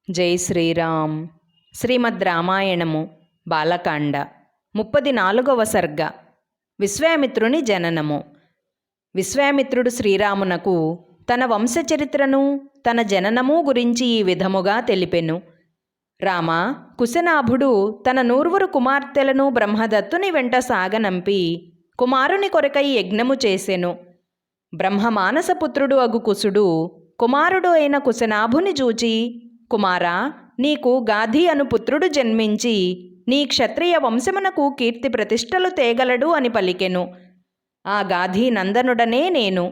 జై శ్రీరామ్. శ్రీమద్ రామాయణము బాలకాండ 34వ సర్గ. విశ్వామిత్రుని జననము. విశ్వామిత్రుడు శ్రీరామునకు తన వంశచరిత్రను తన జననము గురించి ఈ విధముగా తెలిపెను. రామ, కుశనాభుడు తన 100 కుమార్తెలను బ్రహ్మదత్తుని వెంట సాగనంపి కుమారుని కొరకై యజ్ఞము చేసెను. బ్రహ్మమానసపుత్రుడు అగు కుశుడు కుమారుడు అయిన కుశనాభుని చూచి, కుమారా, నీకు గాధి అను పుత్రుడు జన్మించి నీ క్షత్రియ వంశమునకు కీర్తి ప్రతిష్టలు తేగలడు అని పలికెను. ఆ గాధి నందనుడనే నేను.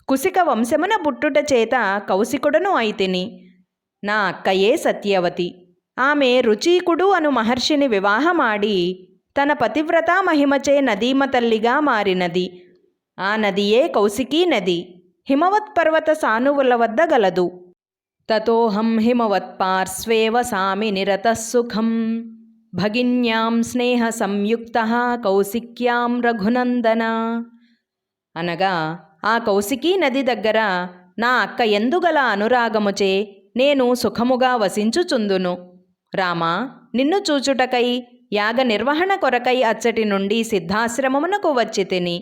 కుశిక వంశమున పుట్టుట చేత కౌశికుడను అయితిని. నా అక్కయే సత్యవతి. ఆమె రుచీకుడు అను మహర్షిని వివాహమాడి తన పతివ్రతా మహిమచే నదీమ తల్లిగా మారినది. ఆ నదియే కౌశికీ నది. హిమవత్పర్వత సానువుల వద్ద గలదు. తతోహం హిమవత్పార్శ్వే వసామి నిరతః సుఖం భగిన్యాం స్నేహ సంయుక్తః కౌశిక్యాం రఘునందన. అనగా, ఆ కౌశికీ నది దగ్గర నా అక్క ఎందుగల అనురాగముచే నేను సుఖముగా వసించుచుందును. రామా, నిన్ను చూచుటకై యాగ నిర్వహణ కొరకై అచ్చటి నుండి సిద్ధాశ్రమమునకు వచ్చి తిని.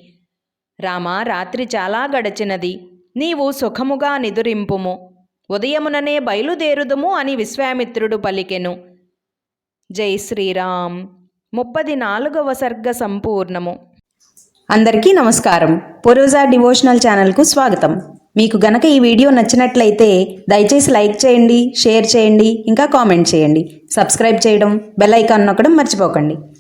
రామా, రాత్రి చాలా గడచినది. నీవు సుఖముగా నిదురింపుము. ఉదయముననే బయలుదేరుదుము అని విశ్వామిత్రుడు పలికెను. జై శ్రీరామ్. 34వ సర్గ సంపూర్ణము. అందరికీ నమస్కారం. పూర్వజా డివోషనల్ ఛానల్కు స్వాగతం. మీకు గనక ఈ వీడియో నచ్చినట్లయితే దయచేసి లైక్ చేయండి, షేర్ చేయండి, ఇంకా కామెంట్ చేయండి. సబ్స్క్రైబ్ చేయడం, బెల్ ఐకాన్ నొక్కడం మర్చిపోకండి.